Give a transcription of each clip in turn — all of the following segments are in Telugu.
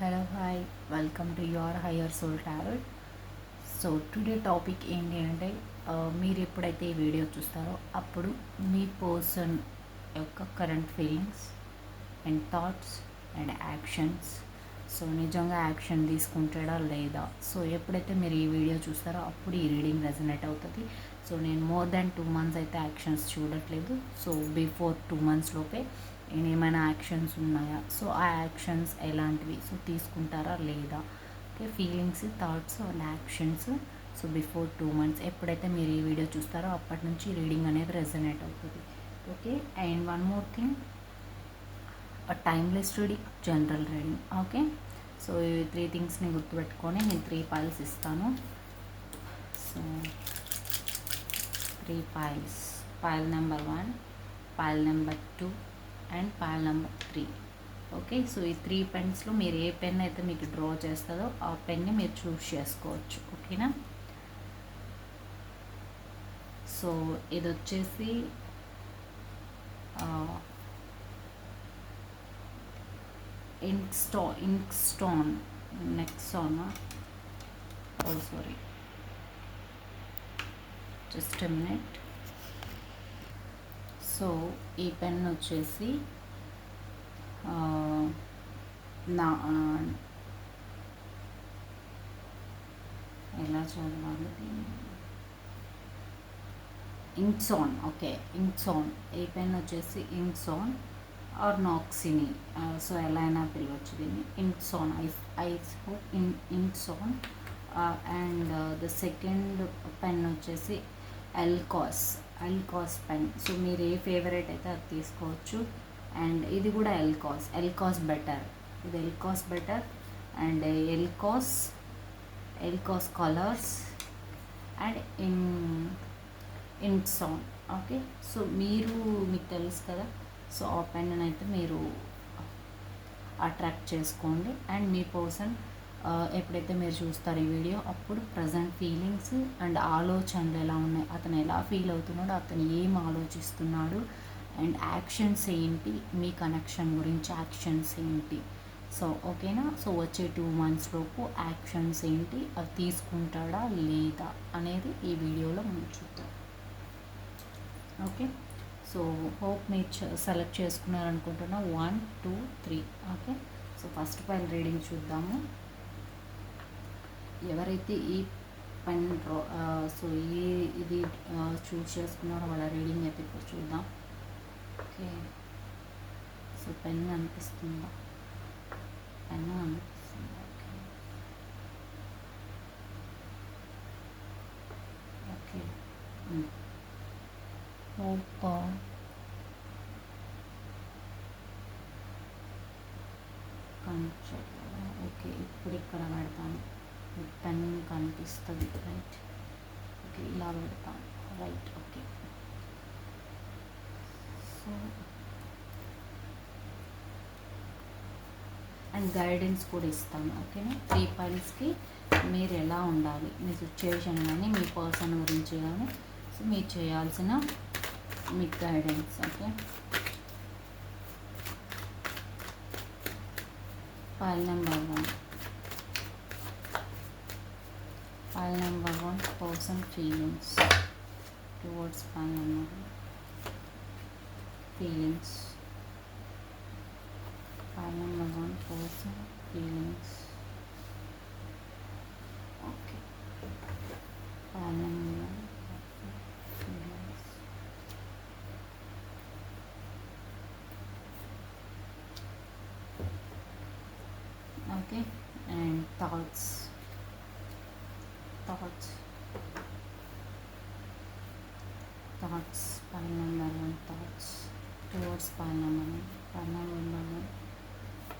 Hello hi welcome to your higher soul tarot. So today topic ఏంటి అంటే మీరు ఎప్పుడైతే ఈ వీడియో చూస్తారో అప్పుడు మీ పర్సన్ యొక్క current feelings and thoughts and actions, so నిజంగా యాక్షన్ తీసుకుంటాడా లేదా, సో ఎప్పుడైతే మీరు ఈ వీడియో చూస్తారో అప్పుడు ఈ రీడింగ్ రెజనేట్ అవుతుంది. సో నేను మోర్ దాన్ 2 months అయితే యాక్షన్స్ చూడట్లేదు. సో బిఫోర్ 2 months లోపే నేను ఏమైనా యాక్షన్స్ ఉన్నాయా, సో ఆ యాక్షన్స్ ఎలాంటివి, సో తీసుకుంటారా లేదా, okay feelings thoughts and actions. So before 2 months ఎప్పుడైతే మీరు ఈ వీడియో చూస్తారో అప్పటి నుంచి రీడింగ్ అనేది రెజనేట్ అవుతుంది. Okay, and one more thing, timeless reading, general reading. Okay, so ఈ 3 things గుర్తుపెట్టుకొని నేను 3 piles ఇస్తాను. So 3 piles, pile number 1, pile number 2 and pile number 3. Okay, so ఈ 3 pens మీరు ఏ పెన్ అయితే మీకు డ్రా చేస్తుందో ఆ పెన్ని మీరు చూస్ చేసుకోవచ్చు. ఓకేనా, సో ఇది వచ్చేసి ఇంక్స్టోన్ నెక్సాన్, oh sorry, just a minute. So ఈ పెన్ వచ్చేసి నా ఎలా చదవాలి, ఇంక్సాన్. ఓకే, ఇంక్సాన్. ఈ పెన్ వచ్చేసి ఇంక్సాన్ ఆర్ నాక్సిని, సో ఎలా అయినా పిలవచ్చు దీన్ని. ఇంక్సాన్, ఐ హోప్ ఇంక్సాన్. అండ్ ద సెకండ్ పెన్ వచ్చేసి ఎల్కాస్ పెన్. సో మీరు ఏ ఫేవరెట్ అయితే అది తీసుకోవచ్చు. అండ్ ఇది కూడా ఎల్కాస్ బెటర్, ఇది ఎల్కాస్ బెటర్. అండ్ ఎల్కాస్ కలర్స్ అండ్ ఇంక్సాన్. ఓకే, సో మీకు తెలుసు కదా, సో ఆ పెన్ అయితే మీరు అట్రాక్ట్ చేసుకోండి. అండ్ మీ పర్సన్ ఎప్పుడైతే మీరు చూస్తారు ఈ వీడియో అప్పుడు ప్రజెంట్ ఫీలింగ్స్ అండ్ ఆలోచనలు ఎలా ఉన్నాయి, అతను ఎలా ఫీల్ అవుతున్నాడు, అతను ఏం ఆలోచిస్తున్నాడు, అండ్ యాక్షన్స్ ఏంటి, మీ కనెక్షన్ గురించి యాక్షన్స్ ఏంటి. సో ఓకేనా, సో వచ్చే 2 months లోపు యాక్షన్స్ ఏంటి, అవి తీసుకుంటాడా లేదా అనేది ఈ వీడియోలో మనం చూద్దాం. ఓకే, సో హోప్ మీరు సెలెక్ట్ చేసుకున్నారనుకుంటున్నా. 1, 2, 3. Okay, so first pile reading చూద్దాము. ఎవరైతే ఈ పెన్ సో ఇది చూస్ చేసుకున్నారో వాళ్ళ రీడింగ్ అయితే ఇప్పుడు చూద్దాం. ఓకే, సో పెన్ అనిపిస్తుందా, పెన్ అనిపిస్తుందా. ఓకే, ఓకే, హోప్ ఓకే ఇప్పుడు ఇక్కడ పెడతాను, పెన్ కనిపిస్తుంది. రైట్, ఓకే ఇలా పెడతాను. Right, okay. So and guidance కూడా ఇస్తాను. ఓకేనా, 3 pilesకి మీరు ఎలా ఉండాలి, మీ సిచ్యువేషన్ కానీ మీ పర్సన్ గురించి కానీ, సో మీరు చేయాల్సిన మీకు guidance. Okay, pile number 1, person feelings towards pile number 1, feelings, pile number 1, person feelings. Okay, pile number 1, feelings. Okay, and thoughts, pile number 1, thoughts towards pile number 1,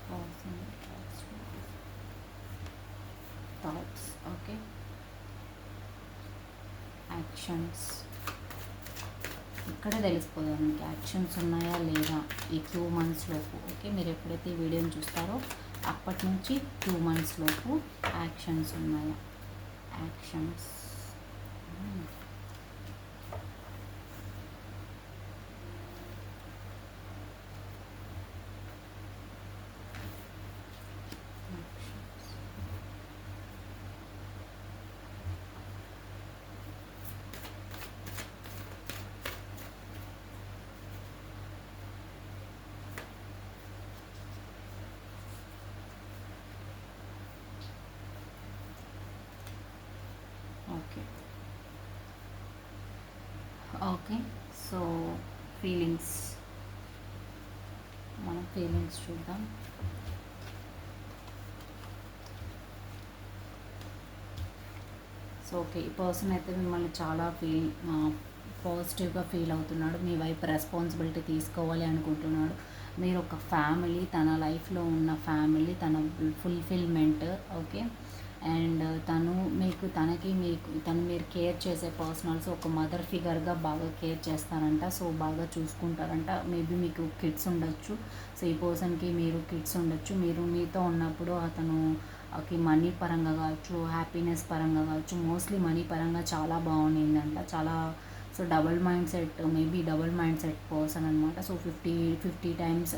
person thoughts. Okay, actions. ఇక్కడే తెలిసిపోతుంది మీకు యాక్షన్స్ ఉన్నాయా లేదా ఈ 2 months లోపు. ఓకే, మీరు ఎప్పుడైతే ఈ వీడియోని చూస్తారో అప్పటి నుంచి 2 months లోపు యాక్షన్స్ ఉన్నాయా, యాక్షన్స్. ఓకే. సో ఫీలింగ్స్, మనం ఫీలింగ్స్ చూద్దాం. సో ఓకే, ఈ పర్సన్ అయితే మిమ్మల్ని చాలా పాజిటివ్గా ఫీల్ అవుతున్నాడు. మీ వైపు రెస్పాన్సిబిలిటీ తీసుకోవాలి అనుకుంటున్నాడు. మీరు ఒక ఫ్యామిలీ, తన లైఫ్లో ఉన్న ఫ్యామిలీ, తన ఫుల్ఫిల్మెంట్. ఓకే. అండ్ తను మీకు తనకి మీకు తను మీరు కేర్ చేసే పర్సనల్స్ ఒక మదర్ ఫిగర్గా బాగా కేర్ చేస్తారంట. సో బాగా చూసుకుంటారంట. మేబీ మీకు కిడ్స్ ఉండొచ్చు. సో ఈ పర్సన్కి మీరు కిడ్స్ ఉండొచ్చు. మీరు మీతో ఉన్నప్పుడు అతను మనీ పరంగా కావచ్చు, హ్యాపీనెస్ పరంగా కావచ్చు, మోస్ట్లీ మనీ పరంగా చాలా బాగుండిందంట. చాలా so double mind set, maybe double mind set person అనమాట. సో 50 టైమ్స్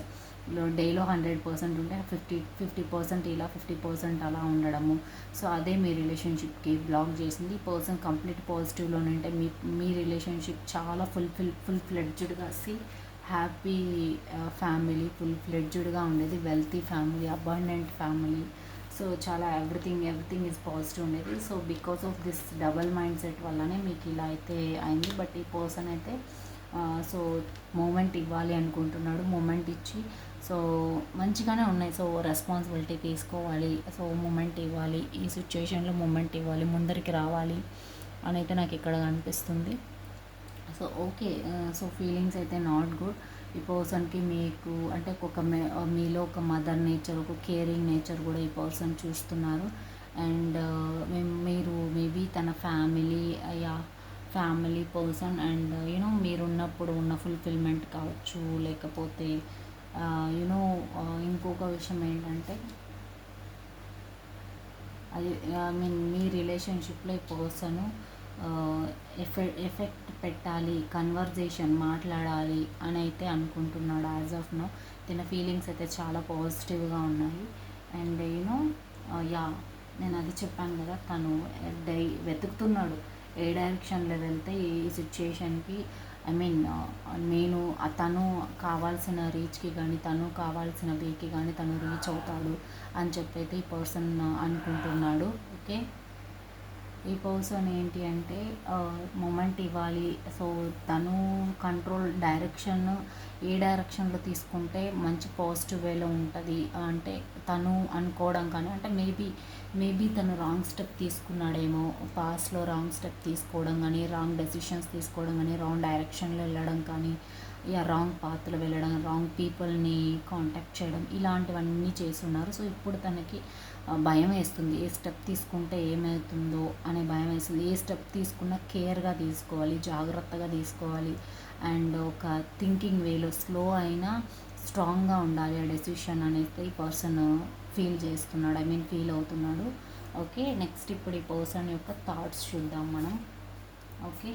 డేలో 100% ఉంటే 50% ఇలా 50% అలా ఉండడము. సో అదే మీ రిలేషన్షిప్కి బ్లాక్ చేసింది. ఈ పర్సన్ కంప్లీట్ పాజిటివ్లోనే ఉంటే మీ రిలేషన్షిప్ చాలా ఫుల్ ఫ్లెడ్జ్డ్గా హ్యాపీ ఫ్యామిలీ, ఫుల్ ఫ్లెడ్జ్డ్గా ఉండేది. Wealthy family, abundant family. So చాలా ఎవ్రీథింగ్ ఈజ్ పాజిటివ్ ఉండేది. So because of this double mind set వల్లనే మీకు ఇలా అయితే అయింది. బట్ ఈ పర్సన్ అయితే సో మూమెంట్ ఇవ్వాలి అనుకుంటున్నాడు. మూమెంట్ ఇచ్చి సో మంచిగానే ఉన్నాయి. సో రెస్పాన్సిబిలిటీ తీసుకోవాలి, సో మూమెంట్ ఇవ్వాలి, ఈ సిచ్యుయేషన్లో మూమెంట్ ఇవ్వాలి, ముందరికి రావాలి అని అయితే నాకు ఇక్కడ కనిపిస్తుంది. So okay. సో ఫీలింగ్స్ అయితే నాట్ గుడ్. ఈ పర్సన్కి మీకు అంటే మీలో ఒక మదర్ నేచర్, ఒక కేరింగ్ నేచర్ కూడా ఈ పర్సన్ చూస్తున్నారు. అండ్ మీరు మేబీ తన ఫ్యామిలీ పర్సన్. అండ్ యూనో మీరున్నప్పుడు ఉన్న ఫుల్ఫిల్మెంట్ కావచ్చు, లేకపోతే యూనో ఇంకొక విషయం ఏంటంటే అది మీ రిలేషన్షిప్లో ఈ పర్సను ఎఫెక్ట్ పెట్టాలి, కన్వర్జేషన్ మాట్లాడాలి అని అయితే అనుకుంటున్నాడు. యాజ్ ఆఫ్ నో తన ఫీలింగ్స్ అయితే చాలా పాజిటివ్గా ఉన్నాయి. అండ్ యూనో యా, నేను అది చెప్పాను కదా, తను వెతుకుతున్నాడు ఏ డైరెక్షన్లో వెళ్తే ఈ సిచ్యుయేషన్కి నేను తను కావాల్సిన రీచ్కి కానీ, తను కావాల్సిన వేకి కానీ తను రీచ్ అవుతాడు అని చెప్పైతే ఈ పర్సన్ అనుకుంటున్నాడు. ఓకే. ఈ పర్సన్ ఏంటి అంటే మూమెంట్ ఇవ్వాలి. సో తను కంట్రోల్ డైరెక్షన్ ఏ డైరెక్షన్లో తీసుకుంటే మంచి పాజిటివ్ వేలో ఉంటుంది అంటే తను అనుకోవడం కానీ, అంటే మేబీ తను రాంగ్ స్టెప్ తీసుకున్నాడేమో, పాస్ట్లో రాంగ్ స్టెప్ తీసుకోవడం కానీ, రాంగ్ డెసిషన్స్ తీసుకోవడం కానీ, రాంగ్ డైరెక్షన్లో వెళ్ళడం కానీ, రాంగ్ పాత్లో వెళ్ళడం, రాంగ్ పీపుల్ని కాంటాక్ట్ చేయడం, ఇలాంటివన్నీ చేస్తున్నారు. సో ఇప్పుడు తనకి భయం వేస్తుంది. ఏ స్టెప్ తీసుకుంటే ఏమవుతుందో అనే భయం వేస్తుంది. ఏ స్టెప్ తీసుకున్నా కేర్గా తీసుకోవాలి, జాగ్రత్తగా తీసుకోవాలి. అండ్ ఒక థింకింగ్ వేలో స్లో అయినా స్ట్రాంగ్గా ఉండాలి ఆ డెసిషన్ అనేది ఈ పర్సన్ ఫీల్ చేస్తున్నాడు, ఫీల్ అవుతున్నాడు. ఓకే. నెక్స్ట్ ఇప్పుడు ఈ పర్సన్ యొక్క థాట్స్ చూద్దాం మనం. ఓకే.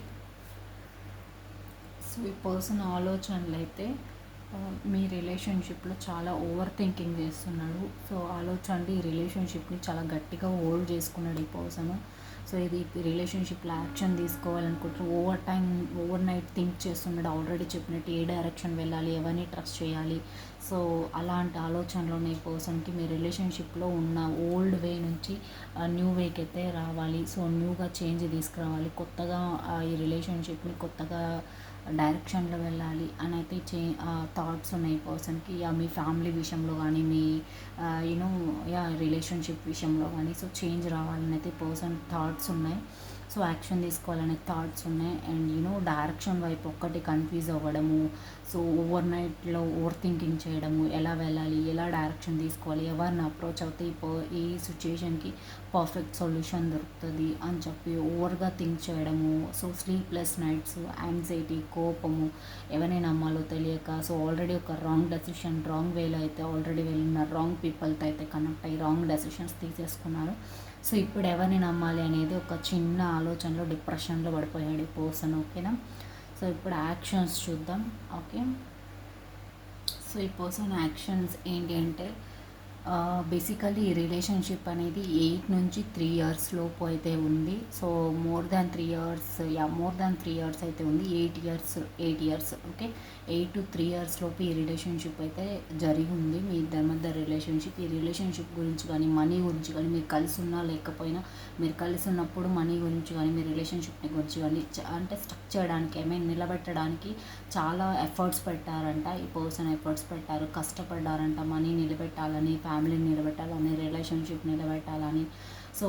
సో ఈ పర్సన్ ఆలోచనలు అయితే మీ రిలేషన్షిప్లో చాలా ఓవర్ థింకింగ్ చేస్తున్నాడు. సో ఆలోచనలు ఈ రిలేషన్షిప్ని చాలా గట్టిగా హోల్డ్ చేసుకున్నాడు ఈ పర్సన్. సో ఇది రిలేషన్షిప్లో యాక్షన్ తీసుకోవాలనుకుంటున్నారు. ఓవర్ నైట్ థింక్ చేస్తున్నాడు. ఆల్రెడీ చెప్పినట్టు ఏ డైరెక్షన్ వెళ్ళాలి, ఎవరిని ట్రస్ట్ చేయాలి. సో అలాంటి ఆలోచనలోనే ఈ పర్సన్కి మీ రిలేషన్షిప్లో ఉన్న ఓల్డ్ వే నుంచి న్యూ వేకి అయితే రావాలి. సో న్యూగా చేంజ్ తీసుకురావాలి, కొత్తగా ఈ రిలేషన్షిప్ని కొత్తగా డైరెక్షన్లో వెళ్ళాలి అని అయితే థాట్స్ ఉన్నాయి పర్సన్కి. మీ ఫ్యామిలీ విషయంలో కానీ, మీ రిలేషన్షిప్ విషయంలో కానీ సో చేంజ్ రావాలని అయితే పర్సన్ థాట్స్ ఉన్నాయి. సో యాక్షన్ తీసుకోవాలనే థాట్స్ ఉన్నాయి. అండ్ డైరెక్షన్ వైపు ఒక్కటి కన్ఫ్యూజ్ అవ్వడము, సో ఓవర్ నైట్లో ఓవర్ థింకింగ్ చేయడము, ఎలా వెళ్ళాలి, ఎలా డైరెక్షన్ తీసుకోవాలి, ఎవరిని అప్రోచ్ అవుతే ఈ సిచ్యుయేషన్కి పర్ఫెక్ట్ సొల్యూషన్ దొరుకుతుంది అని చెప్పి ఓవర్గా థింక్ చేయడము. సో స్లీప్లెస్ నైట్స్, యాంగ్జైటీ, కోపము, ఎవరిని నమ్మాలో తెలియక సో ఆల్రెడీ ఒక రాంగ్ డెసిషన్, రాంగ్ వేలో అయితే ఆల్రెడీ వెళ్ళిన రాంగ్ పీపుల్తో అయితే కనెక్ట్ అయ్యి రాంగ్ డెసిషన్స్ తీసేసుకున్నారు. సో ఇప్పుడు ఎవరిని నమ్మాలి అనేది ఒక చిన్న ఆలోచనలో డిప్రెషన్లో పడిపోయాడు ఈ పర్సన్. ఓకేనా. సో ఇప్పుడు యాక్షన్స్ చూద్దాం. ఓకే. సో ఈ పర్సన్ యాక్షన్స్ ఏంటి అంటే బేసికల్లీ ఈ రిలేషన్షిప్ అనేది 8 నుంచి 3 ఇయర్స్ లోపు అయితే ఉంది. So more than 3 years, more than 3 years అయితే ఉంది. 8 ఇయర్స్ ఓకే. 8 to 3 ఇయర్స్ లోపు ఈ రిలేషన్షిప్ అయితే జరిగి ఉంది మీ ఇద్దరి మధ్య రిలేషన్షిప్. ఈ రిలేషన్షిప్ గురించి కానీ, మనీ గురించి కానీ, మీరు కలిసి ఉన్నా లేకపోయినా, మీరు కలిసి ఉన్నప్పుడు మనీ గురించి కానీ, మీ రిలేషన్షిప్ని గురించి కానీ అంటే స్టక్ చేయడానికి, నిలబెట్టడానికి చాలా ఎఫర్ట్స్ పెట్టారంట. ఈ పర్సన్ ఎఫర్ట్స్ పెట్టారు, కష్టపడ్డారంట. మనీ నిలబెట్టాలని, ఫ్యామిలీని నిలబెట్టాలని, రిలేషన్షిప్ నిలబెట్టాలని. సో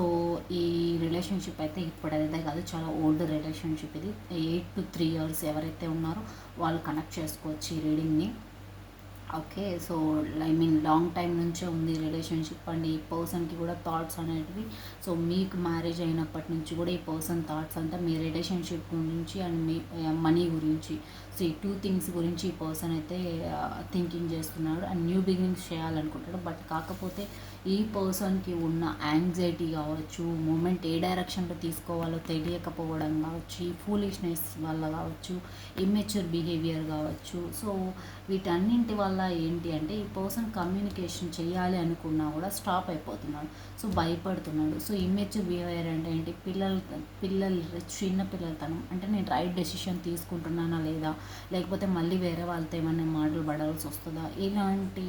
ఈ రిలేషన్షిప్ అయితే ఇప్పుడైతే కాదు, చాలా ఓల్డ్ రిలేషన్షిప్ ఇది. 8 to 3 ఇయర్స్ ఎవరైతే ఉన్నారో వాళ్ళు కనెక్ట్ చేసుకోవచ్చు ఈ రీడింగ్ని. ఓకే. సో లాంగ్ టైం నుంచే ఉంది రిలేషన్షిప్ అండ్ ఈ పర్సన్కి కూడా థాట్స్ అనేటివి. సో మీకు మ్యారేజ్ అయినప్పటి నుంచి కూడా ఈ పర్సన్ థాట్స్ అంటే మీ రిలేషన్షిప్ గురించి అండ్ మీ మనీ గురించి. సో ఈ 2 థింగ్స్ గురించి ఈ పర్సన్ అయితే థింకింగ్ చేస్తున్నాడు అండ్ న్యూ బిగినింగ్స్ చేయాలనుకుంటాడు. బట్ కాకపోతే ఈ పర్సన్కి ఉన్న యాంగ్జైటీ కావచ్చు, మూమెంట్ ఏ డైరెక్షన్లో తీసుకోవాలో తెలియకపోవడం కావచ్చు, ఈ ఫూలిష్నెస్ వల్ల కావచ్చు, ఇమ్మెచ్యూర్ బిహేవియర్ కావచ్చు. సో వీటన్నింటి వల్ల ఏంటి అంటే ఈ పర్సన్ కమ్యూనికేషన్ చేయాలి అనుకున్నా కూడా స్టాప్ అయిపోతున్నాడు. సో భయపడుతున్నాడు. సో ఇమ్మెచ్యూర్ బిహేవియర్ అంటే ఏంటి, పిల్లలు చిన్న పిల్లలతనం అంటే నేను రైట్ డెసిషన్ తీసుకుంటున్నానా లేదా, లేకపోతే మళ్ళీ వేరే వాళ్ళతో ఏమైనా మాటలు పడాల్సి వస్తుందా, ఇలాంటి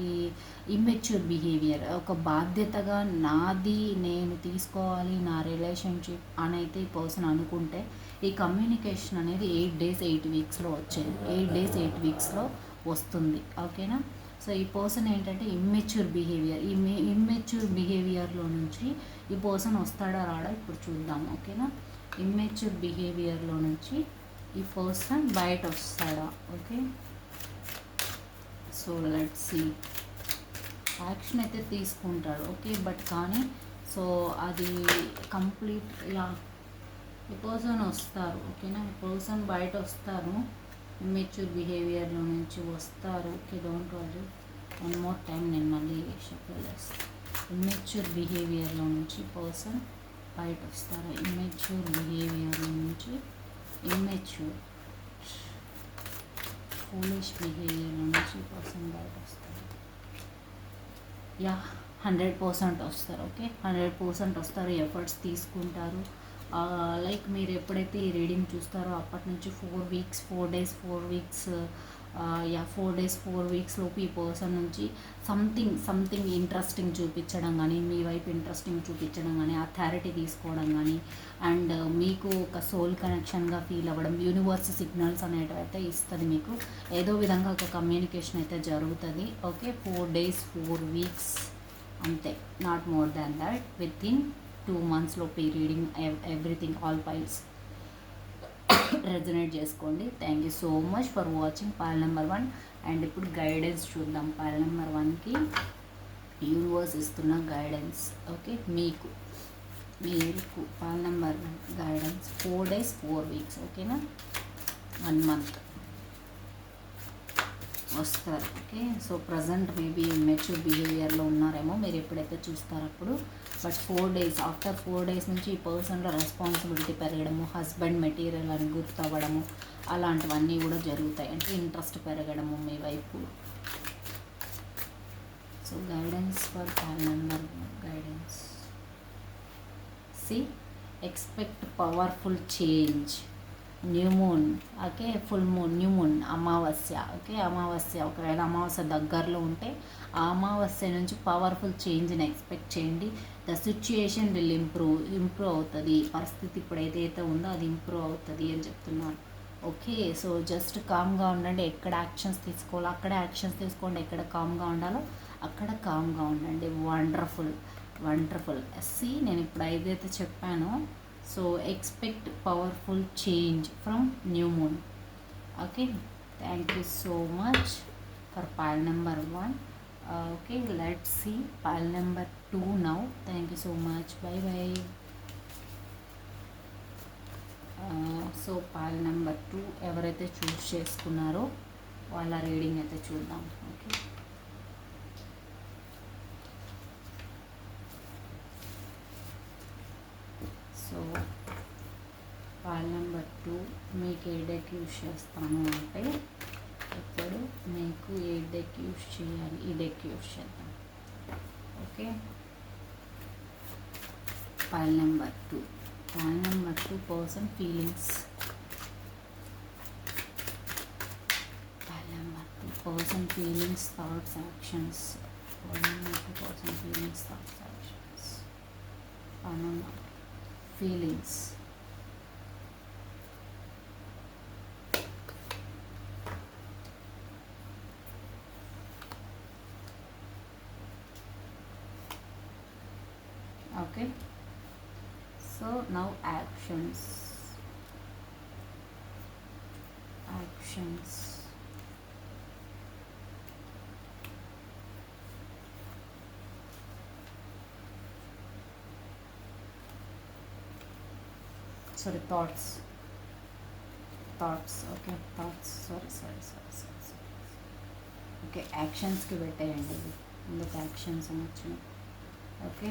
ఇమ్మెచ్యూర్ బిహేవియర్. ఒక బాధ్యతగా నాది నేను తీసుకోవాలి నా రిలేషన్షిప్ అని అయితే ఈ పర్సన్ అనుకుంటే ఈ కమ్యూనికేషన్ అనేది 8 days 8 weeksలో వచ్చేది. 8 days 8 weeksలో వస్తుంది. ఓకేనా. సో ఈ పర్సన్ ఏంటంటే ఇమ్మెచ్యూర్ బిహేవియర్, ఈ ఇమ్మెచ్యూర్ బిహేవియర్లో నుంచి ఈ పర్సన్ వస్తాడా రాడా ఇప్పుడు చూద్దాం. ఓకేనా. ఇమ్మెచ్యూర్ బిహేవియర్లో నుంచి ఈ పర్సన్ బయట వస్తాడా. Okay. So let's see. Action అయితే తీసుకుంటాడు. ఓకే. బట్ కానీ సో అది కంప్లీట్ ఈ పర్సన్ వస్తారు. ఓకేనా. ఈ పర్సన్ బయట వస్తారు, ఇమ్మెచ్యూర్ బిహేవియర్లో నుంచి వస్తారు. Okay. Don't worry, 1 more time నేను మళ్ళీ షఫల్ చేస్తాను. ఇమ్మెచ్యూర్ బిహేవియర్లో నుంచి పర్సన్ బయట వస్తారు. ఇమ్మెచ్యూర్ బిహేవియర్లో నుంచి ఇమ్మెచ్యూర్ ఫూలిష్ బిహేవియర్లో నుంచి పర్సన్ బయట వస్తారు. 100% వస్తారు. ఓకే. 100% వస్తారు. ఎఫర్ట్స్ తీసుకుంటారు. లైక్ మీరు ఎప్పుడైతే ఈ రీడింగ్ చూస్తారో అప్పటి నుంచి 4 weeks 4 days 4 weeks 4 days 4 weeks లోపు ఈ పర్సన్ నుంచి సంథింగ్ ఇంట్రెస్టింగ్ చూపించడం కానీ, మీ వైపు ఇంట్రెస్టింగ్ చూపించడం కానీ, అథారిటీ తీసుకోవడం కానీ, అండ్ మీకు ఒక సోల్ కనెక్షన్గా ఫీల్ అవ్వడం, యూనివర్స్ సిగ్నల్స్ అనేటివి అయితే ఇస్తుంది మీకు. ఏదో విధంగా ఒక కమ్యూనికేషన్ అయితే జరుగుతుంది. ఓకే. 4 days 4 weeks అంతే, not more than that. Within 2 months లోపు ఈ రీడింగ్ ఎవ్రీథింగ్ ఆల్ ఫైల్స్ రెజనేట్ చేసుకోండి. Thank you so much for watching pile number 1. And ఇప్పుడు గైడెన్స్ చూద్దాం. పైల్ నెంబర్ 1కి యూనివర్స్ ఇస్తున్న గైడెన్స్. ఓకే. మీకు pile number 1 guidance 4 days 4 weeks. ఓకేనా. 1 month వస్తారు. Okay. So present maybe mature బిహేవియర్లో ఉన్నారేమో మీరు ఎప్పుడైతే చూస్తారో అప్పుడు. బట్ 4 days ఆఫ్టర్ 4 days నుంచి ఈ పర్సన్లో రెస్పాన్సిబిలిటీ పెరగడము, హస్బెండ్ మెటీరియల్ అని గుర్తవ్వడము, అలాంటివన్నీ కూడా జరుగుతాయి. అంటే ఇంట్రెస్ట్ పెరగడము మీ వైపు. So guidance for pile number 1 guidance. See expect powerful change. New moon. Okay. Full moon, new moon, అమావాస్య. ఓకే. అమావాస్య ఒకవేళ అమావాస్య దగ్గరలో ఉంటే ఆ అమావాస్య నుంచి పవర్ఫుల్ చేంజ్ని ఎక్స్పెక్ట్ చేయండి. ద సిచ్యుయేషన్ విల్ ఇంప్రూవ్ అవుతుంది. పరిస్థితి ఇప్పుడు ఏదైతే ఉందో అది ఇంప్రూవ్ అవుతుంది అని చెప్తున్నారు. ఓకే. సో జస్ట్ కామ్గా ఉండండి. ఎక్కడ యాక్షన్స్ తీసుకోవాలో అక్కడే యాక్షన్స్ తీసుకోండి. ఎక్కడ కామ్గా ఉండాలో అక్కడ కామ్గా ఉండండి. వండర్ఫుల్. సి నేను ఇప్పుడు ఏదైతే చెప్పానో, so expect powerful change from new moon. Okay. Thank you so much for pile number 1. Okay. Let's see pile number 2 now. Thank you so much. Bye bye. So pile number 2 ఎవరైతే చూస్ చేసుకున్నారో వాళ్ళ రీడింగ్ అయితే చూద్దాం. ఓకే. సో పైల్ నెంబర్ 2 మీకు ఏ డెక్ యూజ్ చేస్తాను అంటే ఇప్పుడు మీకు ఏ డెక్ యూజ్ చేయాలి, ఈ డెక్ యూజ్ చేద్దాం. Okay, pile number 2. Pile number 2 person feelings. Pile number 2 person feelings, thoughts, actions. Pile number 2 person feelings, thoughts, actions. Pile number feelings. Okay. So now actions. Sorry, thoughts. Okay, thoughts. Sorry. Okay, actions కి పెట్టేయండి, ఇందుకు యాక్షన్స్ అని వచ్చినాయి. ఓకే,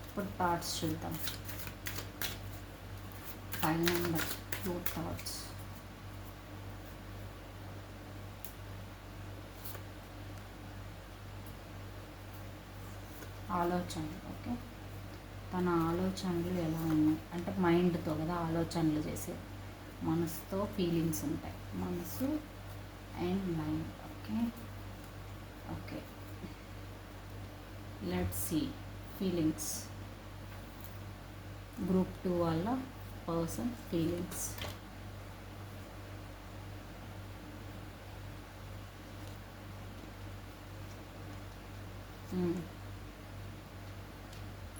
ఇప్పుడు థాట్స్ చూద్దాం. File number 2 thoughts. ఆలోచనలు. ఓకే, తన ఆలోచనలు ఎలా ఉన్నాయి అంటే మైండ్తో కదా ఆలోచనలు చేసే, మనసుతో ఫీలింగ్స్ ఉంటాయి, మనసు and mind. Okay, let's see feelings. Group 2 వాళ్ళ పర్సన్ ఫీలింగ్స్.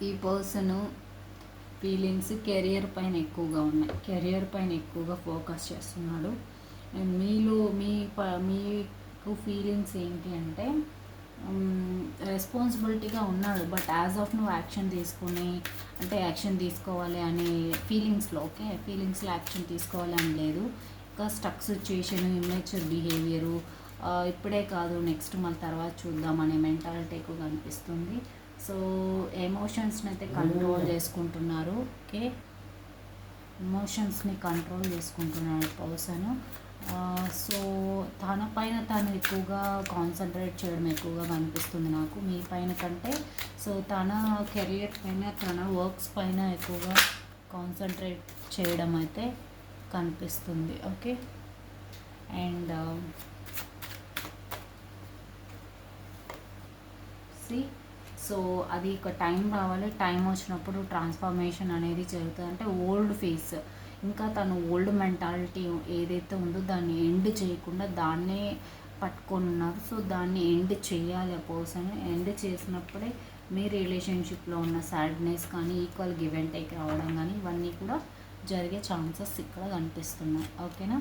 ఈ పర్సను ఫీలింగ్స్ కెరియర్ పైన ఎక్కువగా ఉన్నాయి, కెరియర్ పైన ఎక్కువగా ఫోకస్ చేస్తున్నాడు. మీలో మీకు ఫీలింగ్స్ ఏంటి అంటే రెస్పాన్సిబిలిటీగా ఉన్నాడు, బట్ యాజ్ ఆఫ్ నువ్వు యాక్షన్ తీసుకుని అంటే యాక్షన్ తీసుకోవాలి అనే ఫీలింగ్స్లో. ఓకే, ఫీలింగ్స్లో యాక్షన్ తీసుకోవాలి అని లేదు, ఇంకా స్టక్ సిచ్యుయేషన్, ఇమ్మెచ్యూర్ బిహేవియరు, ఇప్పుడే కాదు నెక్స్ట్ మళ్ళీ తర్వాత చూద్దాం అనే మెంటాలిటీ ఎక్కువగా అనిపిస్తుంది. సో ఎమోషన్స్ని అయితే కంట్రోల్ చేసుకుంటున్నారు. ఓకే, ఎమోషన్స్ని కంట్రోల్ చేసుకుంటున్నాడు పర్సన్. సో తన పైన తను ఎక్కువగా కాన్సన్ట్రేట్ చేయడం ఎక్కువగా కనిపిస్తుంది నాకు మీ పైన కంటే. సో తన కెరియర్ పైన, తన వర్క్స్ పైన ఎక్కువగా కాన్సన్ట్రేట్ చేయడం అయితే కనిపిస్తుంది. ఓకే, అండ్ సో అది ఒక టైం రావాలి, టైం వచ్చినప్పుడు ట్రాన్స్ఫర్మేషన్ అనేది జరుగుతుంది. అంటే ఓల్డ్ ఫేస్, ఇంకా తను ఓల్డ్ మెంటాలిటీ ఏదైతే ఉందో దాన్ని ఎండ్ చేయకుండా దాన్నే పట్టుకొని ఉన్నారు. సో దాన్ని ఎండ్ చేయాలి ఆ పర్సన్. ఎండ్ చేసినప్పుడే మీ రిలేషన్షిప్లో ఉన్న సాడ్నెస్ కానీ, ఈక్వల్ గివ్ అండ్ టేక్ రావడం కానీ ఇవన్నీ కూడా జరిగే ఛాన్సెస్ ఇక్కడ కనిపిస్తున్నాయి. ఓకేనా,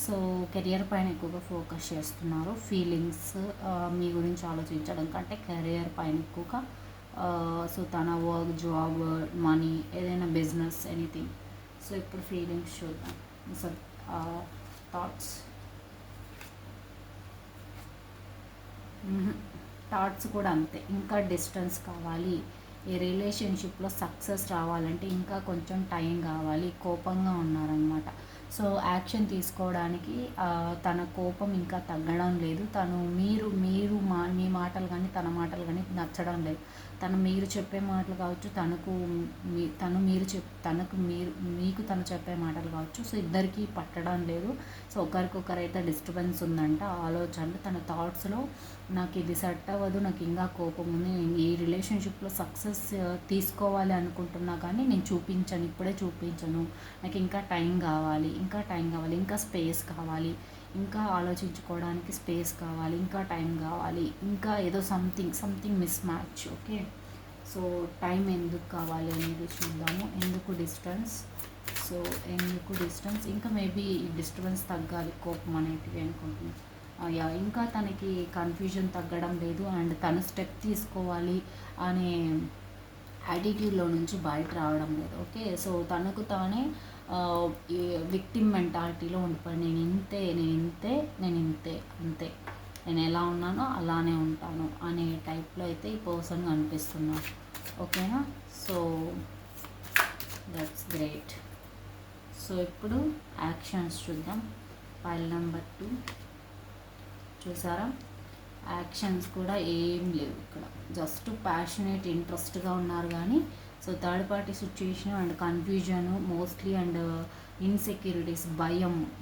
సో కెరియర్ పైన ఎక్కువగా ఫోకస్ చేస్తున్నారు. ఫీలింగ్స్ మీ గురించి ఆలోచించడం కంటే కెరియర్ పైన ఎక్కువగా. సో తన వర్క్, జాబ్, మనీ, ఏదైనా బిజినెస్, ఎనీథింగ్. సో ఇప్పుడు ఫీలింగ్స్ చూద్దాం. సో థాట్స్ కూడా అంతే, ఇంకా డిస్టెన్స్ కావాలి, ఈ రిలేషన్షిప్లో సక్సెస్ రావాలంటే ఇంకా కొంచెం టైం కావాలి, కోపంగా ఉన్నారనమాట. సో యాక్షన్ తీసుకోవడానికి తన కోపం ఇంకా తగ్గడం లేదు. తను మీ మాటలు కానీ తన మాటలు కానీ నచ్చడం లేదు. మీరు చెప్పే మాటలు కావచ్చు, మీకు తను చెప్పే మాటలు కావచ్చు. సో ఇద్దరికి పట్టడం లేదు. సో ఒకరికొకరైతే డిస్టర్బెన్స్ ఉందంట ఆలోచనలు. తన థాట్స్లో నాకు ఇది సెట్ అవ్వదు, నాకు ఇంకా కోపం ఉంది, నేను ఈ రిలేషన్షిప్లో సక్సెస్ తీసుకోవాలి అనుకుంటున్నా కానీ నేను ఇప్పుడే చూపించను, నాకు ఇంకా టైం కావాలి, ఇంకా స్పేస్ కావాలి, ఇంకా ఆలోచించుకోవడానికి స్పేస్ కావాలి, ఇంకా టైం కావాలి, ఇంకా ఏదో something miss match. Okay, so time ఎందుకు కావాలి అనేది చూద్దాము. ఎందుకు డిస్టెన్స్, ఇంకా మేబీ ఈ డిస్టర్బెన్స్ తగ్గాలి, కోపం అనేటివి అనుకుంటున్నాను. ఇంకా తనకి కన్ఫ్యూజన్ తగ్గడం లేదు, అండ్ తను స్టెప్ తీసుకోవాలి అనే యాటిట్యూడ్లో నుంచి బయట రావడం లేదు. ఓకే, సో తనకు తానే విక్టిమ్ మెంటాలిటీలో ఉండిపోయి నేను ఇంతే, అంతే, నేను ఎలా ఉన్నానో అలానే ఉంటాను అనే టైప్లో అయితే ఈ పర్సన్ కనిపిస్తున్నారు. ఓకేనా, సో దట్స్ గ్రేట్. సో ఇప్పుడు యాక్షన్స్ చూద్దాం. ఫైల్ నెంబర్ 2 చూసారా, యాక్షన్స్ కూడా ఏం లేవు ఇక్కడ. జస్ట్ ప్యాషనేట్ ఇంట్రెస్ట్గా ఉన్నారు కానీ so third party situation and confusion mostly and insecurities,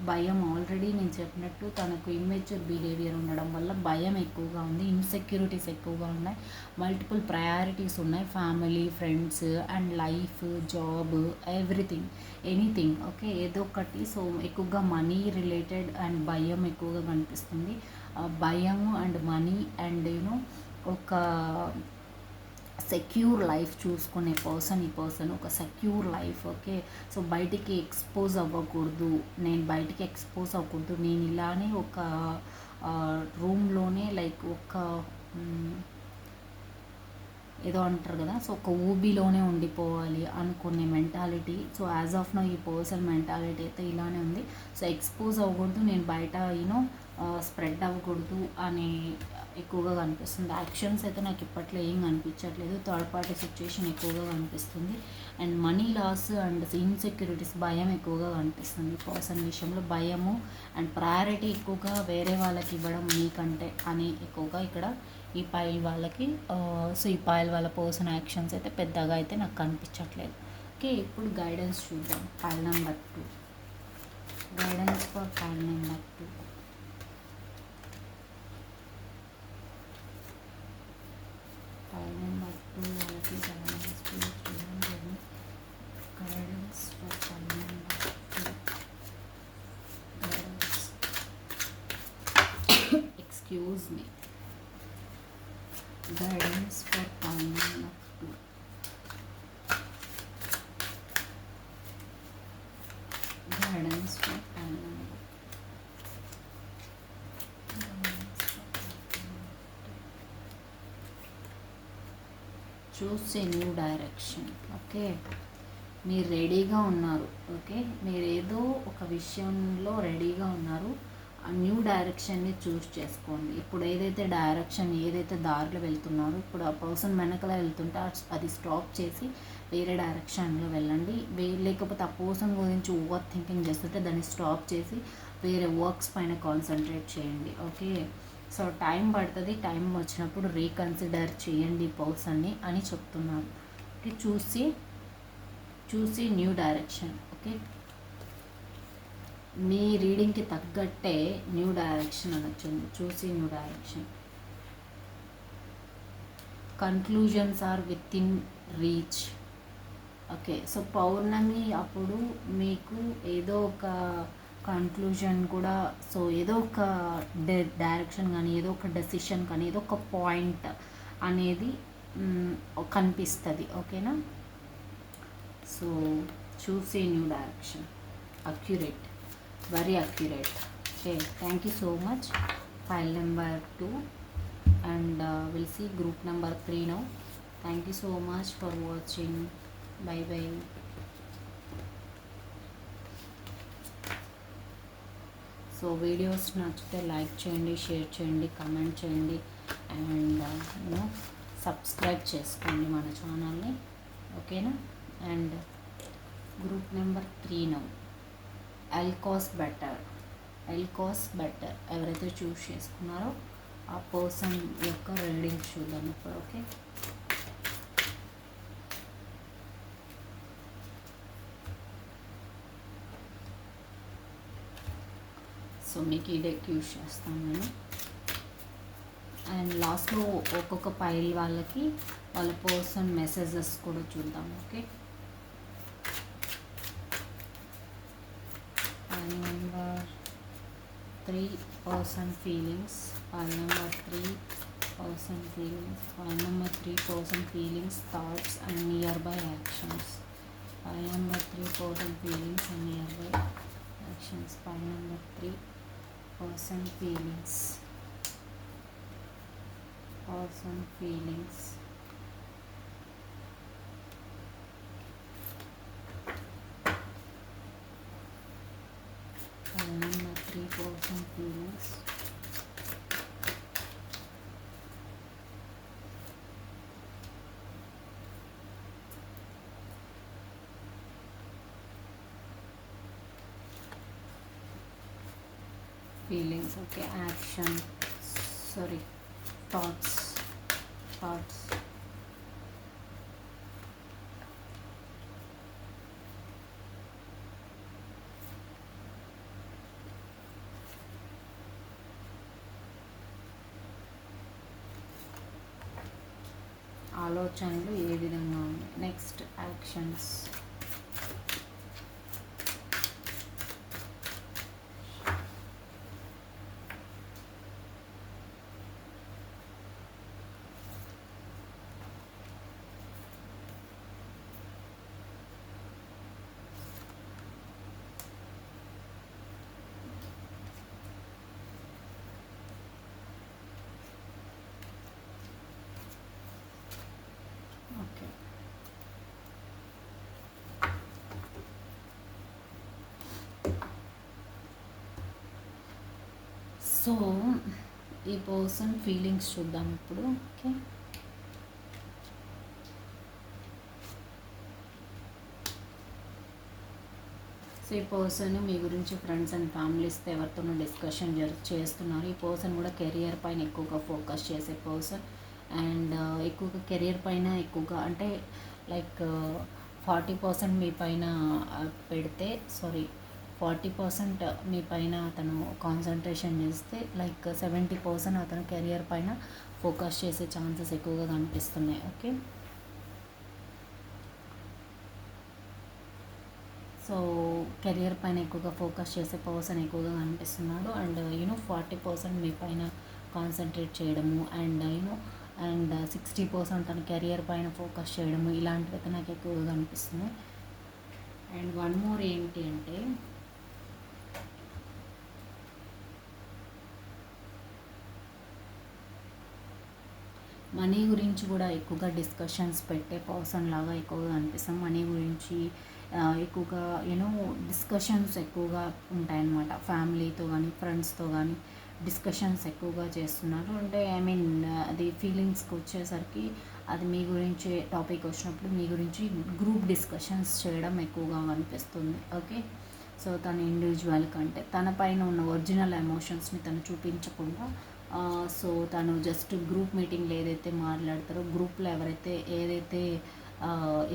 భయం ఆల్రెడీ నేను చెప్పినట్టు తనకు ఇమ్మెచ్యూర్ బిహేవియర్ ఉండడం వల్ల భయం ఎక్కువగా ఉంది, ఇన్సెక్యూరిటీస్ ఎక్కువగా ఉన్నాయి, మల్టిపుల్ ప్రయారిటీస్ ఉన్నాయి, family, friends and life, job, everything, anything. Okay, ఏదో ఒకటి. సో ఎక్కువగా మనీ రిలేటెడ్ అండ్ భయం ఎక్కువగా కనిపిస్తుంది. భయం అండ్ మనీ అండ్ యూనో ఒక సెక్యూర్ లైఫ్ చూసుకునే పర్సన్, ఈ పర్సన్ ఒక సెక్యూర్ లైఫ్. ఓకే, సో బయటికి ఎక్స్పోజ్ అవ్వకూడదు, నేను బయటికి ఎక్స్పోజ్ అవ్వకూడదు, నేను ఇలానే ఒక రూమ్లోనే లైక్ ఒక ఏదో అంటారు కదా, సో ఒక ఊబిలోనే ఉండిపోవాలి అనుకునే mentality. So as of now ఈ పర్సన్ మెంటాలిటీ అయితే ఇలానే ఉంది. సో ఎక్స్పోజ్ అవ్వకూడదు, నేను బయట యూనో స్ప్రెడ్ అవ్వకూడదు అని ఎక్కువగా కనిపిస్తుంది. యాక్షన్స్ అయితే నాకు ఇప్పట్లో ఏం కనిపించట్లేదు. థర్డ్ పార్టీ సిచ్యుయేషన్ ఎక్కువగా కనిపిస్తుంది and money loss and insecurities, భయం ఎక్కువగా కనిపిస్తుంది. పర్సన్ విషయంలో భయము అండ్ ప్రయారిటీ ఎక్కువగా వేరే వాళ్ళకి ఇవ్వడం మీకంటే అని ఎక్కువగా ఇక్కడ ఈ పైల్ వాళ్ళకి. సో ఈ పైల్ వాళ్ళ పర్సన్ యాక్షన్స్ అయితే పెద్దగా అయితే నాకు కనిపించట్లేదు. ఓకే, ఇప్పుడు గైడెన్స్ చూద్దాం. Pile number 2, guidance for pile number 2. Pile number 2 వాళ్ళకి గైడెన్స్ చూడండి. Guidance for pile number 2. Guidance, excuse me, guidance for pile number 2. Guidance for pile number 2. Choose a new direction. Okay, మీరు రెడీగా ఉన్నారు. ఓకే, మీరు ఏదో ఒక విషయంలో రెడీగా ఉన్నారు. ఆ న్యూ డైరెక్షన్ని చూస్ చేసుకోండి. ఇప్పుడు ఏదైతే డైరెక్షన్, ఏదైతే దారిలో వెళ్తున్నారో, ఇప్పుడు ఆ పర్సన్ వెనకలా వెళ్తుంటే అది స్టాప్ చేసి వేరే డైరెక్షన్లో వెళ్ళండి. లేకపోతే ఆ పర్సన్ గురించి ఓవర్ థింకింగ్ చేస్తుంటే దాన్ని స్టాప్ చేసి వేరే వర్క్స్ పైన కాన్సన్ట్రేట్ చేయండి. ఓకే, సో టైం పడుతుంది, టైం వచ్చినప్పుడు రీకన్సిడర్ చేయండి పర్సన్ని అని చెప్తున్నాను. ఓకే, చూసి న్యూ డైరెక్షన్. ఓకే, మీ రీడింగ్కి తగ్గట్టే న్యూ డైరెక్షన్ అని వచ్చింది. చూసి new direction. Conclusions are within reach. Okay, so పౌర్ణమి అప్పుడు మీకు ఏదో ఒక కన్క్లూజన్ కూడా, సో ఏదో ఒక డైరెక్షన్ కానీ, ఏదో ఒక డెసిషన్ కానీ, ఏదో ఒక పాయింట్ అనేది కనిపిస్తుంది. ఓకేనా, సో చూసి new direction. Accurate, very accurate. Okay, thank you so much. File number 2 and we'll see group number 3 now. Thank you so much for watching. Bye bye. So videos నచ్చితే లైక్ చేయండి, షేర్ చేయండి, కమెంట్ చేయండి అండ్ యూనో సబ్స్క్రైబ్ చేసుకోండి మన ఛానల్ని. ఓకేనా, అండ్ గ్రూప్ నెంబర్ 3 నౌ. ఎల్కాస్ బెటర్ ఎవరైతే చూస్ చేసుకున్నారో ఆ పర్సన్ యొక్క రీడింగ్ చూద్దాం ఇప్పుడు. ఓకే, సో మీకు ఈ డెక్ యూజ్ చేస్తాను నేను. అండ్ లాస్ట్లో ఒక్కొక్క పైల్ వాళ్ళకి వాళ్ళ పర్సన్ మెసేజెస్ కూడా చూద్దాం. Okay, pile number 3 person feelings. Pile number 3 person feelings. Pile number 3 person feelings, thoughts and nearby actions. Pile number 3 person feelings and nearby actions. Pile number 3 person feelings. Person feelings. Number 3 person feelings. Feelings. Okay, action. Sorry. Thoughts thoughts ఆలోచనలు ఏ విధంగా ఉన్నాయి. Next actions. ఓకే, సో ఈ పర్సన్ ఫీలింగ్స్ చూద్దాం ఇప్పుడు. ఓకే, సో ఈ పర్సన్ మీ గురించి ఫ్రెండ్స్ అండ్ ఫ్యామిలీస్తో ఎవరితోనూ డిస్కషన్ చేస్తున్నారు. ఈ పర్సన్ కూడా కెరియర్ పైన ఎక్కువగా ఫోకస్ చేసే పర్సన్. అండ్ ఎక్కువగా కెరియర్ పైన ఎక్కువగా అంటే లైక్ 40% మీ పైన పెడితే 40% మీ పైన అతను కాన్సన్ట్రేషన్ చేస్తే లైక్ 70% అతను కెరియర్ పైన ఫోకస్ చేసే ఛాన్సెస్ ఎక్కువగా కనిపిస్తున్నాయి. ఓకే, సో కెరియర్ పైన ఎక్కువగా ఫోకస్ చేసే పర్సన్ ఎక్కువగా కనిపిస్తున్నాడు. అండ్ 40% మీ పైన కాన్సన్ట్రేట్ చేయడము అండ్ 60% తన కెరియర్ పైన ఫోకస్ చేయడము ఇలాంటివి అయితే నాకు ఎక్కువగా కనిపిస్తున్నాయి. అండ్ వన్ మోర్ ఏంటి అంటే మనీ గురించి కూడా ఎక్కువగా డిస్కషన్స్ పెట్టే పర్సన్ లాగా ఎక్కువగా అనిపిస్తాం. మనీ గురించి ఎక్కువగా డిస్కషన్స్ ఎక్కువగా ఉంటాయన్నమాట. ఫ్యామిలీతో కానీ ఫ్రెండ్స్తో కానీ డిస్కషన్స్ ఎక్కువగా చేస్తున్నారు. అంటే అది ఫీలింగ్స్కి వచ్చేసరికి అది మీ గురించి టాపిక్ వచ్చినప్పుడు మీ గురించి గ్రూప్ డిస్కషన్స్ చేయడం ఎక్కువగా అనిపిస్తుంది. ఓకే, సో తన ఇండివిజువల్ కంటే తన పైన ఉన్న ఒరిజినల్ ఎమోషన్స్ని తను చూపించకుండా సో తను జస్ట్ గ్రూప్ మీటింగ్లో ఏదైతే మాట్లాడతారో గ్రూప్లో ఎవరైతే ఏదైతే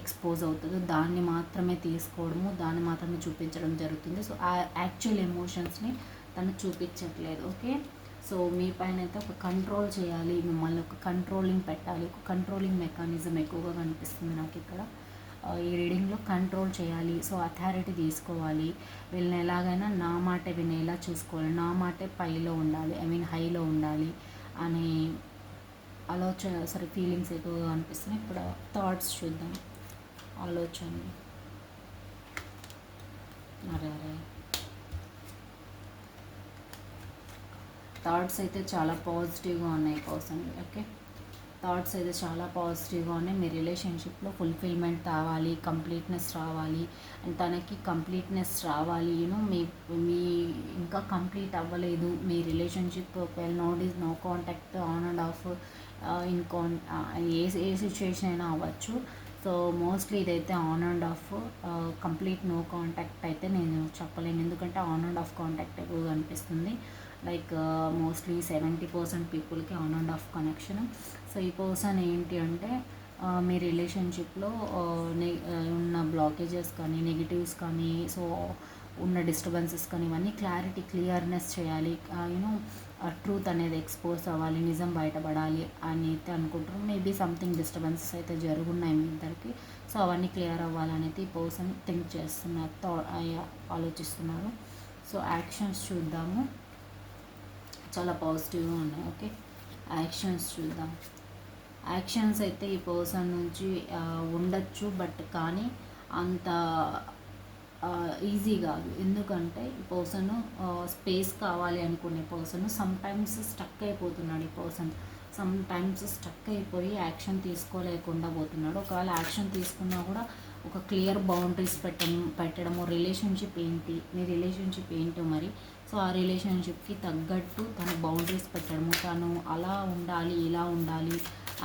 ఎక్స్పోజ్ అవుతుందో దాన్ని మాత్రమే తీసుకోవడము, దాన్ని మాత్రమే చూపించడం జరుగుతుంది. సో ఆ యాక్చువల్ ఎమోషన్స్ని తను చూపించట్లేదు. ఓకే, సో మీ పైన అయితే ఒక కంట్రోల్ చేయాలి, మిమ్మల్ని ఒక కంట్రోలింగ్ పెట్టాలి, ఒక కంట్రోలింగ్ మెకానిజం ఎక్కువగా కనిపిస్తుంది నాకు ఇక్కడ. ఈ రీడింగ్లో కంట్రోల్ చేయాలి, సో అథారిటీ తీసుకోవాలి, వీళ్ళని ఎలాగైనా నా మాట వినేలా చూసుకోవాలి, నా మాటే పైలో ఉండాలి, హైలో ఉండాలి అనే ఆలోచన ఫీలింగ్స్ ఎక్కువగా అనిపిస్తున్నాయి. ఇప్పుడు థాట్స్ చూద్దాం. ఆలోచనలు అరే థాట్స్ అయితే చాలా పాజిటివ్గా ఉన్నాయి పర్సన్. ఓకే, థాట్స్ అయితే చాలా పాజిటివ్గా ఉన్నాయి. మీ రిలేషన్షిప్లో ఫుల్ఫిల్మెంట్ రావాలి, కంప్లీట్నెస్ రావాలి అండ్ తనకి కంప్లీట్నెస్ రావాలి. మీ ఇంకా కంప్లీట్ అవ్వలేదు మీ relationship. No contact, on and off, ఏ సిచ్యువేషన్ అయినా అవ్వచ్చు. సో మోస్ట్లీ ఇదైతే on and off, complete no contact అయితే నేను చెప్పలేను, ఎందుకంటే ఆన్ అండ్ ఆఫ్ కాంటాక్ట్ ఎక్కువగా అనిపిస్తుంది. లైక్ మోస్ట్లీ 70% పీపుల్కి on and of connection. So ఈ పర్సన్ ఏంటి అంటే మీ రిలేషన్షిప్లో ఉన్న బ్లాకేజెస్ కానీ నెగిటివ్స్ కానీ సో ఉన్న డిస్టర్బెన్సెస్ కానీ ఇవన్నీ క్లియర్నెస్ చేయాలి. ట్రూత్ అనేది ఎక్స్పోజ్ అవ్వాలి, నిజం బయటపడాలి అని అయితే అనుకుంటారు. మేబీ సంథింగ్ డిస్టర్బెన్సెస్ అయితే జరుగున్నాయి మీ ఇద్దరికి. సో అవన్నీ క్లియర్ అవ్వాలని అయితే ఈ పర్సన్ థింక్ చేస్తున్నారు, ఆలోచిస్తున్నారు. సో యాక్షన్స్ చూద్దాము, చాలా పాజిటివ్గా ఉన్నాయి. ఓకే, యాక్షన్స్ చూద్దాం. యాక్షన్స్ అయితే ఈ పర్సన్ నుంచి ఉండొచ్చు, బట్ కానీ అంత ఈజీ కాదు. ఎందుకంటే ఈ పర్సన్ స్పేస్ కావాలి అనుకునే పర్సన్ సమ్టైమ్స్ స్టక్ అయిపోతున్నాడు. ఈ పర్సన్ సమ్టైమ్స్ స్టక్ అయిపోయి యాక్షన్ తీసుకోలేకుండా పోతున్నాడు. ఒకవేళ యాక్షన్ తీసుకున్నా కూడా ఒక క్లియర్ బౌండరీస్ పెట్టడము, రిలేషన్షిప్ ఏంటి, మీ రిలేషన్షిప్ ఏంటో మరి, సో ఆ రిలేషన్షిప్కి తగ్గట్టు తను బౌండరీస్ పెట్టడము, తను అలా ఉండాలి ఇలా ఉండాలి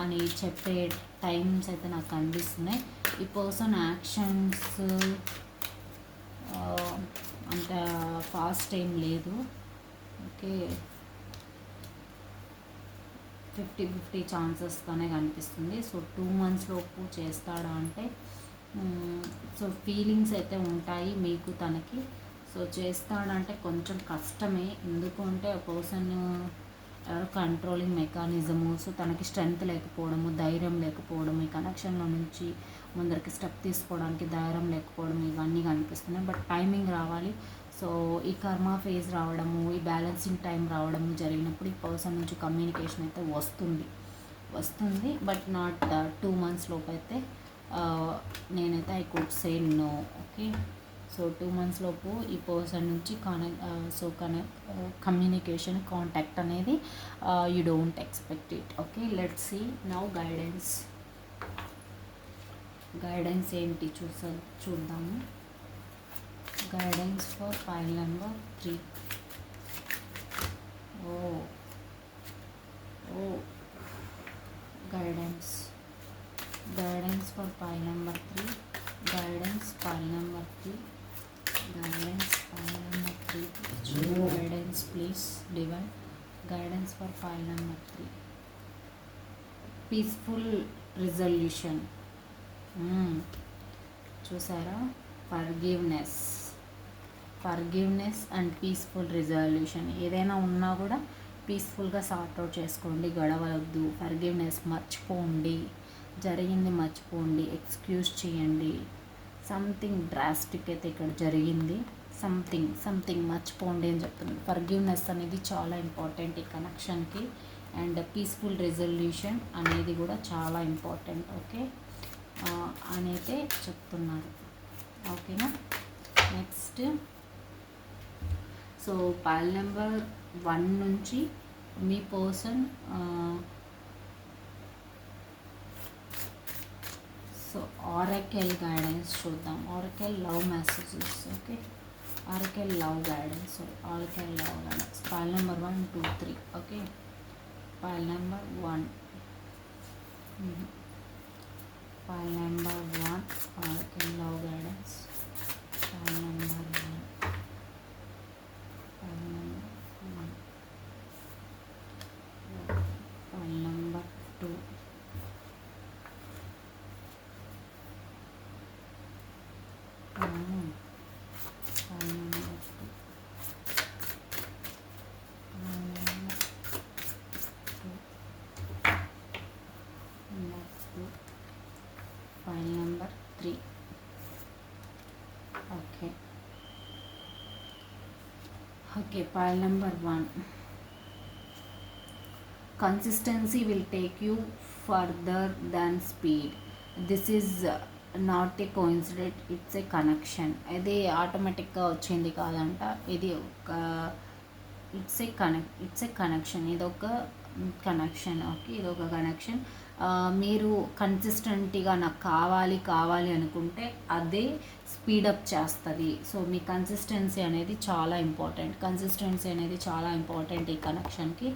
అని చెప్పే టైమ్స్ అయితే నాకు కనిపిస్తున్నాయి. ఈ పర్సన్ యాక్షన్స్ అంత ఫాస్ట్ ఏం లేదు. ఓకే, 50-50 ఛాన్సెస్గానే కనిపిస్తుంది. సో 2 months లోపు చేస్తాడా అంటే సో ఫీలింగ్స్ అయితే ఉంటాయి మీకు తనకి. సో చేస్తాడంటే కొంచెం కష్టమే. ఎందుకు అంటే ఆ పర్సన్ కంట్రోలింగ్ మెకానిజము, సో తనకి స్ట్రెంగ్త్ లేకపోవడము, ధైర్యం లేకపోవడం, ఈ కనెక్షన్లో నుంచి ముందరికి స్టెప్ తీసుకోవడానికి ధైర్యం లేకపోవడం, ఇవన్నీ కనిపిస్తున్నాయి. బట్ టైమింగ్ రావాలి. సో ఈ కర్మ ఫేజ్ రావడము, ఈ బ్యాలెన్సింగ్ టైం రావడము జరిగినప్పుడు ఈ పర్సన్ నుంచి కమ్యూనికేషన్ అయితే వస్తుంది. బట్ నాట్ 2 months లోపు అయితే నేనైతే I could say no. Okay, so 2 months లోపు ఈ పర్సన్ నుంచి కమ్యూనికేషన్ కాంటాక్ట్ అనేది you don't expect it. Okay, let's see now guidance ఏంటి చూద్దాము. Guidance for file number 3. Guidance for file number 3. Guidance file number 3. Guidance please divide. Guidance for file number 3. Peaceful resolution. చూసారా, ఫర్గివ్నెస్ అండ్ పీస్ఫుల్ రిజల్యూషన్. ఏదైనా ఉన్నా కూడా పీస్ఫుల్గా సార్ట్అవుట్ చేసుకోండి, గొడవలొద్దు. ఫర్గివ్నెస్, మర్చిపోండి, జరిగింది మర్చిపోండి, ఎక్స్క్యూజ్ చేయండి. సంథింగ్ డ్రాస్టిక్ అయితే ఇక్కడ జరిగింది, సంథింగ్ మర్చిపోండి అని చెప్తున్నాను. ఫర్గివ్నెస్ అనేది చాలా ఇంపార్టెంట్ ఈ కనెక్షన్కి, అండ్ పీస్ఫుల్ రెజల్యూషన్ అనేది కూడా చాలా ఇంపార్టెంట్. ఓకే అని అయితే చెప్తున్నారు. ఓకేనా, నెక్స్ట్ సో ఫైల్ నెంబర్ 1 నుంచి మీ పర్సన్ సో ఆరకెల్ గైడెన్స్ చూద్దాం. Oracle love messages. Okay, oracle love guidance, oracle love guidance file number 1, 2, 3. Okay, file number 1, oracle love guidance. File number 1, file number 2. File number 3. Okay, file number 1. Consistency will take you further than speed. This is not a coincidence, it's a connection. ఇది ఆటోమేటిక్గా వచ్చింది కాదంట, ఇది ఒక ఇట్స్ ఏ కనెక్షన్. ఇది ఒక కనెక్షన్. ఓకే, ఇది ఒక కనెక్షన్. మీరు కన్సిస్టెంట్గా నాకు కావాలి అనుకుంటే అదే స్పీడప్ చేస్తుంది. సో మీ కన్సిస్టెన్సీ అనేది చాలా ఇంపార్టెంట్ ఈ కనెక్షన్కి.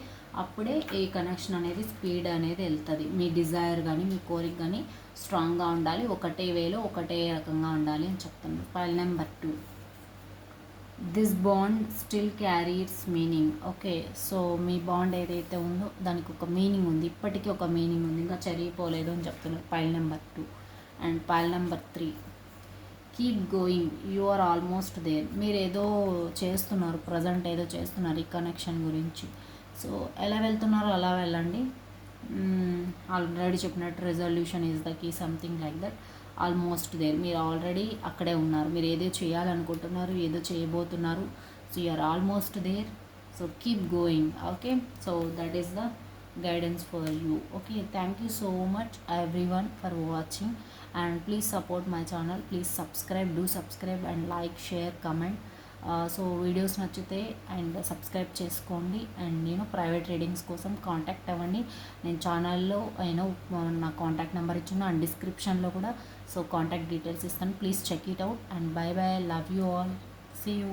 అప్పుడే ఈ కనెక్షన్ అనేది స్పీడ్ అనేది వెళ్తుంది. మీ డిజైర్ కానీ మీ కోరిక కానీ స్ట్రాంగ్గా ఉండాలి, ఒకటే వేలో ఒకటే రకంగా ఉండాలి అని చెప్తున్నాను. File number 2. This bond still carries meaning. Okay, so me bond ఏదైతే ఉందో దానికి ఒక మీనింగ్ ఉంది, ఇప్పటికీ ఒక మీనింగ్ ఉంది, ఇంకా చెరిగిపోలేదు అని చెప్తున్నారు. File number 2 and file number 3. Keep going, you are almost there. మీరు ఏదో చేస్తున్నారు, ప్రజెంట్ ఏదో చేస్తున్నారు ఈ కనెక్షన్ గురించి. సో ఎలా వెళ్తున్నారో అలా వెళ్ళండి. ఆల్రెడీ చెప్పినట్టు resolution is the key, something like that. Almost there, మీరు ఆల్రెడీ అక్కడే ఉన్నారు. మీరు ఏదో చేయాలనుకుంటున్నారు, ఏదో చేయబోతున్నారు. So you are almost there. So keep going. Okay, so that is the guidance for you. Okay, thank you so much everyone for watching, and please support my channel. Please do subscribe and like, share, comment. So videos నచ్చితే అండ్ సబ్స్క్రైబ్ చేసుకోండి. అండ్ నేను ప్రైవేట్ రీడింగ్స్ కోసం కాంటాక్ట్ అవ్వండి. నేను ఛానల్లో నా కాంటాక్ట్ నెంబర్ ఇచ్చిన అండ్ డిస్క్రిప్షన్లో కూడా సో కాంటాక్ట్ డీటెయిల్స్ ఇస్తాను. Please check it out and bye bye. Love you all. See you.